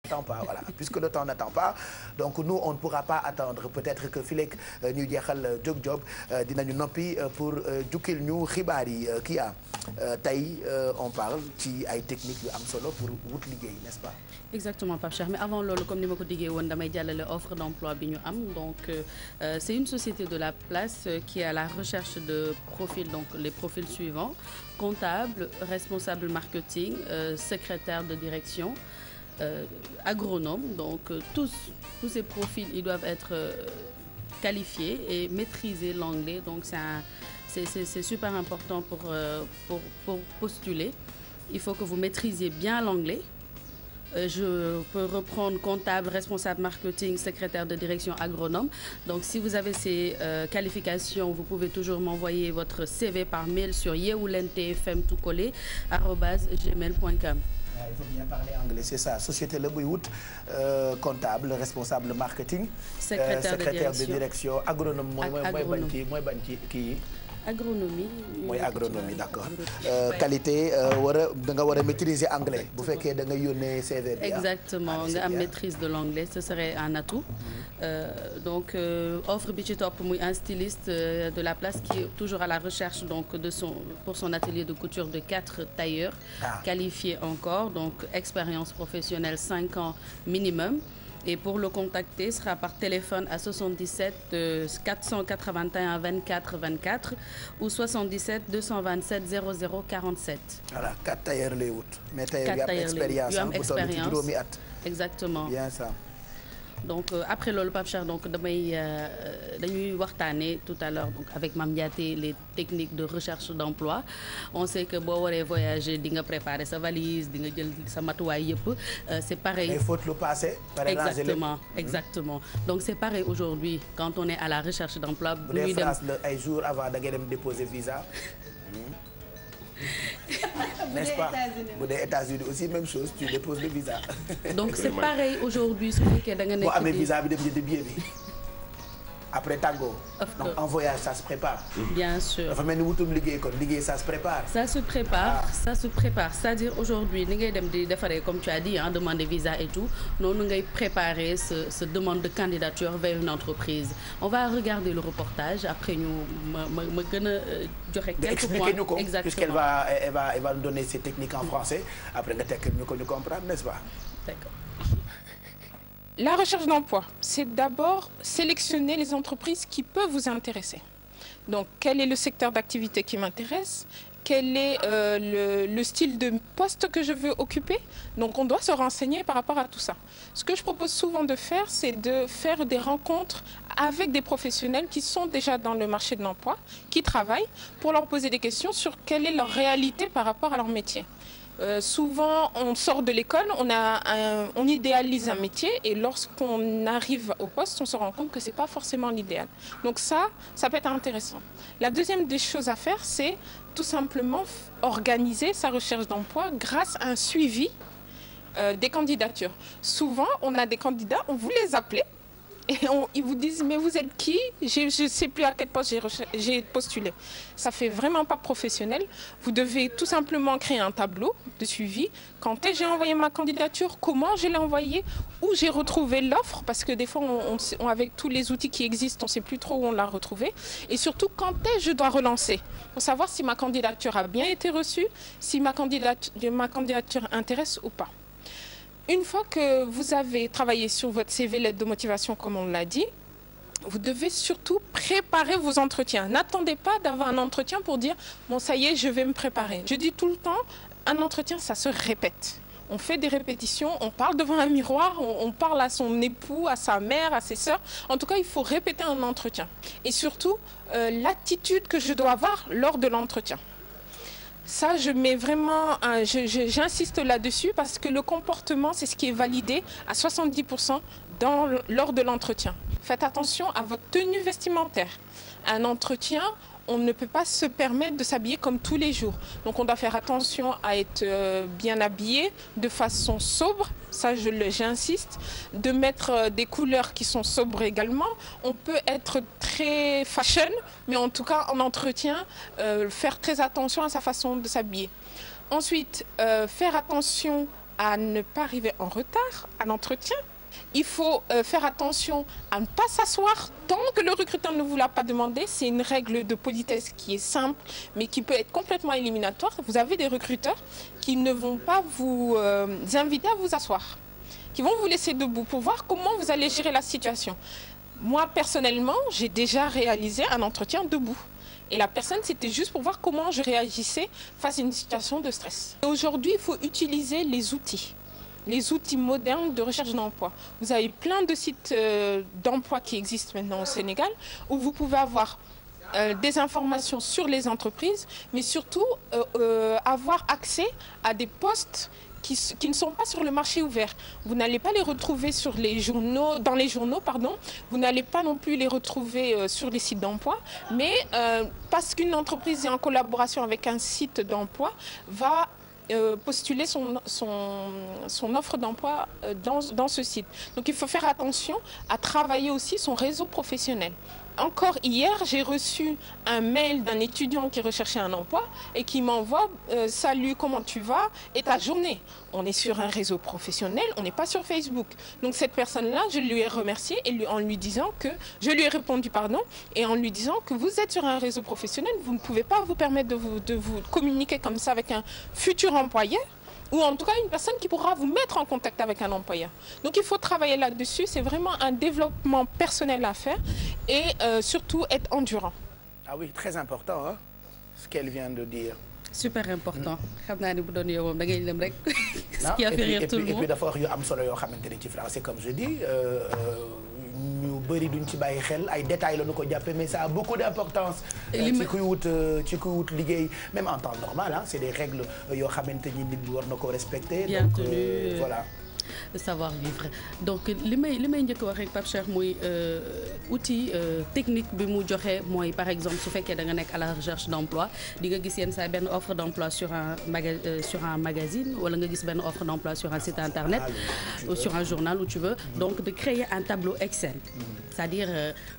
Attends pas, voilà, puisque le temps n'attend pas, donc nous on ne pourra pas attendre, peut-être que fileeg ñuy jeexal Jóg Job dinañu noppi pour jukkil ñu xibaar yi kii tey on parle ci ay techniques yu am solo pour wut liggéey, n'est-ce pas? Exactement, Pape Cheikh, mais avant loolu comme ni ma ko diggee woon damay jàllale offre d'emploi bi ñu am donc c'est une société de la place qui est à la recherche de profils, donc les profils suivants: comptable, responsable marketing, secrétaire de direction, agronome. Donc tous ces profils ils doivent être qualifiés et maîtriser l'anglais, donc c'est super important pour postuler. Il faut que vous maîtrisiez bien l'anglais. Je peux reprendre comptable, responsable marketing, secrétaire de direction, agronome. Donc si vous avez ces qualifications, vous pouvez toujours m'envoyer votre CV par mail sur yeoulentfmtoukole@gmail.com. Il faut bien parler anglais, c'est ça. Société la buy wut comptable, responsable marketing, secrétaire de direction, agronome mooy bañ ci kii. Agronomie. mooy agronomie, d'accord. Qualité da nga war a maîtriser anglais bu fekkee da nga yónnee CV bi. Exactement, nga am maîtrise de l'anglais, ce serait un atout. Donc offre bi ci topp muy un styliste de la place qui est toujours à la recherche donc pour son atelier de couture de 4 tailleurs qualifiés encore, donc expérience professionnelle 5 ans minimum. Et pour le contacter, ce sera par téléphone à 77 481 24 24 ou 77 227 00 47. Voilà, 4 tailleurs lay wut. mais tailleur yu am expérience yu am expérience juróomi at. Exactement. Bien ça. Donc après loolu Pape Cheikh donc dañuy waxtaanee tout à l'heure donc avec Mame Diaté les techniques de recherche d'emploi. On sait que boo waree voyager di nga préparer sa valise, di nga jël sa matuwaay yëpp. C'est pareil. Il faut le passer. Exactement. Donc c'est pareil aujourd'hui quand on est à la recherche d'emploi. bu dee France la ay jours avant da ngay dem déposer visa. N'est-ce pas? Bu dee États-Unis aussi même chose, tu déposes le visa. Donc c'est pareil aujourd'hui su fekkee da nga nekk. boo amee visa bi dem jënd billet bi après tàggoo. Donc en voyage ça se prépare. Bien sûr. dafa mel ni wutum liggéey kon liggéey ça se prépare. Ça se prépare, c'est-à-dire aujourd'hui ni ngay dem di defaree comme tu as dit demander visa et tout noonu ngay préparer ce demande de candidature vers une entreprise. On va regarder le reportage après ñu ma gën a joxe quelques points. Expliquez-nous ko puisqu'elle Exactement. va nous donner ses techniques en français après nga tekk ñu ko ñu comprendre, n'est-ce pas? D'accord. La recherche d'emploi, c'est d'abord sélectionner les entreprises qui peuvent vous intéresser. Donc, quel est le secteur d'activité qui m'intéresse? Quel est le style de poste que je veux occuper? Donc, on doit se renseigner par rapport à tout ça. Ce que je propose souvent de faire, c'est de faire des rencontres avec des professionnels qui sont déjà dans le marché de l'emploi, qui travaillent, pour leur poser des questions sur quelle est leur réalité par rapport à leur métier. Souvent, on sort de l'école, on idéalise un métier et lorsqu'on arrive au poste, on se rend compte que c'est pas forcément l'idéal. Donc ça peut être intéressant. La deuxième des choses à faire, c'est tout simplement organiser sa recherche d'emploi grâce à un suivi des candidatures. Souvent, on a des candidats, on vous les appelle. Et ils vous disent, mais vous êtes qui? Je ne sais plus à quel poste j'ai postulé. Ça ne fait vraiment pas professionnel. Vous devez tout simplement créer un tableau de suivi. Quand j'ai envoyé ma candidature, comment je l'ai envoyée, où j'ai retrouvé l'offre, parce que des fois, avec tous les outils qui existent, on ne sait plus trop où on l'a retrouvée. Et surtout, quand je dois relancer, pour savoir si ma candidature a bien été reçue, si ma candidature intéresse ou pas. Une fois que vous avez travaillé sur votre CV, lettre de motivation, comme on l'a dit, vous devez surtout préparer vos entretiens. N'attendez pas d'avoir un entretien pour dire « bon, ça y est, je vais me préparer ». Je dis tout le temps, un entretien, ça se répète. On fait des répétitions, on parle devant un miroir, on parle à son époux, à sa mère, à ses sœurs. En tout cas, il faut répéter un entretien. Et surtout, l'attitude que je dois avoir lors de l'entretien. Ça, j'insiste là-dessus parce que le comportement, c'est ce qui est validé à 70% lors de l'entretien. Faites attention à votre tenue vestimentaire. Un entretien, on ne peut pas se permettre de s'habiller comme tous les jours. Donc on doit faire attention à être bien habillé, de façon sobre, ça j'insiste, de mettre des couleurs qui sont sobres également. On peut être très fashion, mais en tout cas en entretien, faire très attention à sa façon de s'habiller. Ensuite, faire attention à ne pas arriver en retard à l'entretien. Il faut faire attention à ne pas s'asseoir tant que le recruteur ne vous l'a pas demandé. C'est une règle de politesse qui est simple, mais qui peut être complètement éliminatoire. Vous avez des recruteurs qui ne vont pas vous inviter à vous asseoir, qui vont vous laisser debout pour voir comment vous allez gérer la situation. Moi, personnellement, j'ai déjà réalisé un entretien debout. Et la personne, c'était juste pour voir comment je réagissais face à une situation de stress. Aujourd'hui, il faut utiliser les outils modernes de recherche d'emploi. Vous avez plein de sites d'emploi qui existent maintenant au Sénégal où vous pouvez avoir des informations sur les entreprises, mais surtout avoir accès à des postes qui ne sont pas sur le marché ouvert. Vous n'allez pas les retrouver sur les journaux, dans les journaux, pardon. Vous n'allez pas non plus les retrouver sur les sites d'emploi, mais parce qu'une entreprise est en collaboration avec un site d'emploi, va postuler son offre d'emploi dans ce site. Donc il faut faire attention à travailler aussi son réseau professionnel. Encore hier, j'ai reçu un mail d'un étudiant qui recherchait un emploi et qui m'envoie « Salut, comment tu vas? Et ta journée ?» On est sur un réseau professionnel, on n'est pas sur Facebook. Donc cette personne-là, je lui ai remercié en lui disant que... Je lui ai répondu, pardon, et en lui disant que vous êtes sur un réseau professionnel, vous ne pouvez pas vous permettre de vous communiquer comme ça avec un futur employeur, ou en tout cas une personne qui pourra vous mettre en contact avec un employeur. Donc il faut travailler là-dessus, c'est vraiment un développement personnel à faire et surtout être endurant. Ah oui, très important, hein, ce qu'elle vient de dire. Super important. xam naa ne bu doon yow moom da ngay dem rek. Ce qui a fait rire tout le monde. Et puis dafa wax yu am solo yoo xamante ne ci français comme je dis ñu bëri duñ ci bàyyi xel ay détails la ñu ko jàppee mais ça a beaucoup d'importance. ci kuy wut liggéey même en temps normal ah c'est des règles yoo xamante ni nit bi war na ko respecter. Bien donc tenu. voilà. savoir vivre donc li may njëkk wax rek Pape Cheikh muy outil technique bi mu joxe mooy par exemple su fekkee da nga nekk à la recherche d'emploi di nga gis yenn saa benn offre d'emploi sur un magazine wala nga gis benn offre d'emploi sur un site internet ou sur un journal où tu veux donc de créer un tableau Excel c'est-à-dire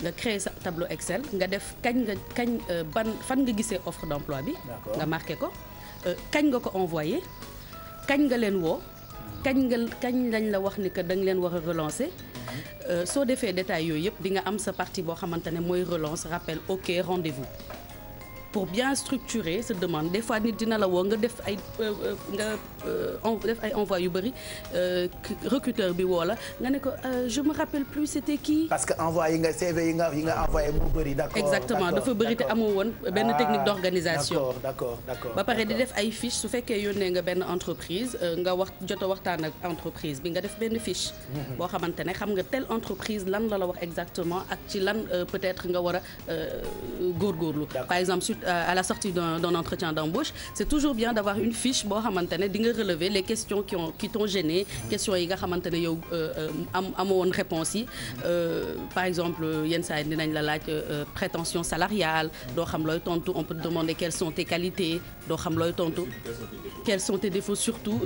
nga créer sa tableau Excel nga def fan nga gisee offre d'emploi bi nga marqué ko kañ nga ko envoyé kañ nga leen woo kañ lañ la wax ni que da nga leen war a relancer soo defee détail yooyu yëpp di nga am sa partie boo xamante ne mooy relance rappel ok rendez-vous pour bien structurer sa demande des fois nit dina la woo nga def ay envoi yu bëri recruteur bi woo la nga ne ko je me rappelle plus c'était qui. parce que envoyé nga CV yi nga envoyé mu bëri d'accord. exactement dafa bëri te amoo woon benn technique d'organisation. d'accord ba pare di def ay fiche su fekkee yónnee nga benn entreprise nga jot a waxtaan ak entreprise bi nga def benn fiche. boo xamante ne xam nga telle entreprise lan la wax exactement ak ci lan peut-être nga war a góorgóorlu. par exemple à la sortie d'un entretien d'embauche c'est toujours bien d'avoir une fiche boo xamante ne di nga relever les questions qui t'ont gêné questions yi nga xamante ne yow amoo woon réponse yi par exemple yenn saa yi dinañ la laaj prétention salariale doo xam looy tontu on peut te demander quelles sont tes qualités doo xam looy tontu quels sont tes défauts surtout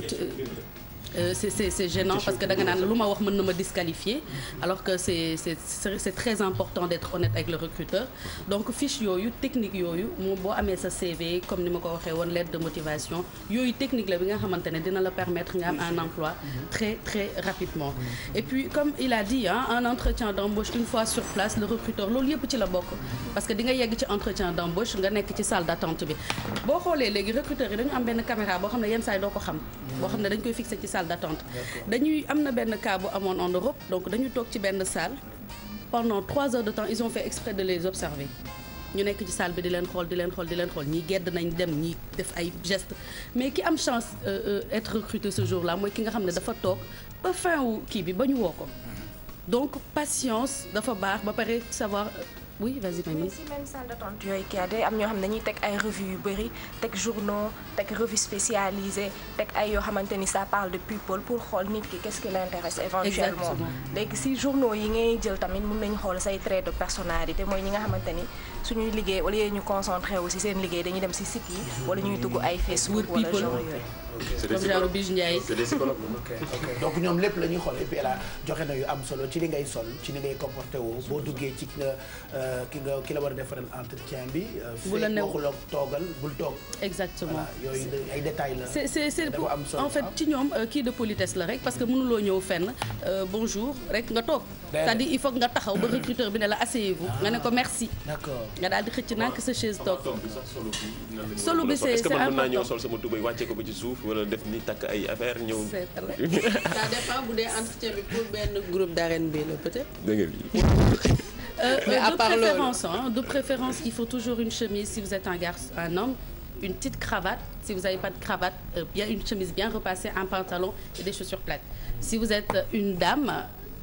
c'est gênant parce que da nga naan lu ma wax mën na ma disqualifier alors que c'est très important d'être honnête avec le recruteur donc fiche yooyu technique yooyu moom boo amee sa CV comme ni ma ko waxee woon lettre de motivation yooyu technique la bi nga xamante ne dina la permettre nga am un emploi très très rapidement et puis comme il a dit un entretien d'embauche une fois sur place le recruteur loolu yëpp ci la bokk parce que di nga yegg ci entretien d'embauche nga nekk ci salle d'attente bi boo xoolee léegi recruteur yi dañu am benn caméra boo xam ne yenn saa yi doo ko xam boo xam ne dañ koy fixé ci salle d'attente dañuy am na benn cas bu amoon en Europe donc dañu toog ci benn salle pendant 3 heures de temps ils ont fait exprès de les observer ñu nekk ci salle bi di leen xool ñii gedd nañ dem ñii def ay gestes mais ki am chance être recruté ce jour-là mooy ki nga xam ne dafa toog ba fin wu kii bi ba ñu woo ko donc patience dafa baax ba pare savoir oui vas-y Mami. si même salle d'attente yooyu kii day am ñoo xam ne dañuy teg ay revues yu bëri teg journaux teg revue spécialisée teg ay yoo xamante ni ça parle de people pour xool nit ki qu'est-ce qui l'intéresse éventuellement. léegi si journaux yi ngay jël tamit mën nañu xool say traits de personnalité mooy ñi nga xamante ni suñuy liggéey wala ñu concentré wu si seen liggéey dañuy dem si site yi wala ñuy dugg ay Facebook wala genre yooyu. comme genre Bijou Ndiaye. c'est des psychologues. donc ñoom lépp la ñuy xool et puis joxe na yu am solo ci li ngay sol ci li ngay comporté woo boo duggee ci ki la war a defaral entretien bi. bu la waxuloo toogal bul toog. exactement voilà yooyu ay détails la. c'est pour en fait ci ñoom kii de politesse la rek parce que mënuloo ñëw fenn bonjour rek nga toog. c'est-à-dire il faut nga taxaw ba recruteur bi ne la asseyez-vous nga ne ko merci. d'accord nga daal di xëcc nànk sa chaise toog. solo bi c'est important. est-ce que mën naa ñëw sol sama tubéy wàcce ko ba ci suuf wala def ni takk ay affaire ñëw. c'est vrai. ça dépend bu dee entretien bi pour benn groupe d'R&B la peut-être. dëgg de préférence il faut toujours une chemise si vous êtes un homme, une petite cravate si vous n'avez pas de cravate, une chemise bien repassée, un pantalon et des chaussures plates. Si vous êtes une dame,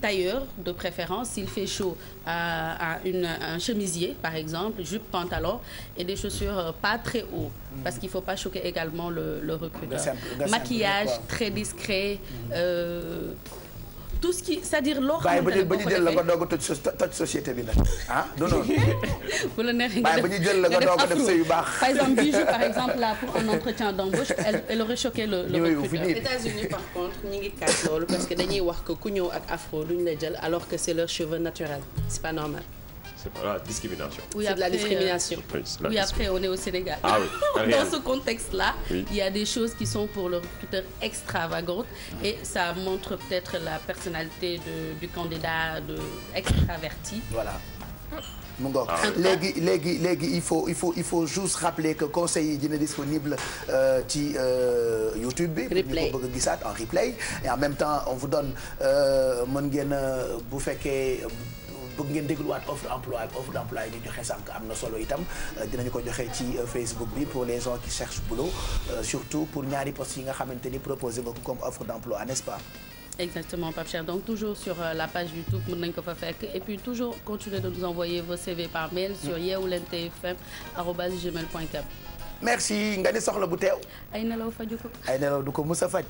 tailleur de préférence, s'il fait chaud, un chemisier par exemple, jupe, pantalon et des chaussures pas très haut parce qu'il faut pas choquer également le recruteur. Maquillage très discret. Tout ce qui c'est-à-dire loo xamante ne boo ko defee ba ñu jël la nga doog a toj société bi nag ah du noonu. bu la neexee nga def ba ñu jël la nga doog a def sëy yu baax. par exemple Bijou par exemple là pour un entretien d'embauche elle aurait choqué le recruteur. États-Unis par contre ñi ngi kaas loolu parce que dañuy wax que ku ñëw ak afro duñ la jël alors que c'est leur cheveu naturel c'est pas normal. C'est pas la discrimination. Oui, c'est de la discrimination. Oui, après on est au Sénégal. Ah oui. Dans ce contexte-là, oui. Il y a des choses qui sont pour le recruteur extravagantes et ça montre peut-être la personnalité du candidat extraverti. Voilà. mu ngoog léegi il faut juste rappeler que conseil yi dina disponible ci YouTube bi. replay pour ñu ko bëgg a gisaat en replay et en même temps on vous donne mën ngeen bu fekkee. bëgg ngeen dégluwaat offre d'emploi yi ñu joxe sànq am na solo itam dinañu ko joxe ci Facebook bi pour les gens qui cherchent boulot surtout pour ñaari postes yi nga xamante ni proposé nga ko comme offre d'emploi n'est-ce pas. Exactement Pape Cheikh donc toujours sur la page YouTube mën nañu ko fa fekk et puis toujours continuez de nous envoyer vos CV par mail sur yeewulentfm@gmail.com. merci nga ni soxla bu teew. ay nelaw faju ko. ay nelaw du ko mus a faj.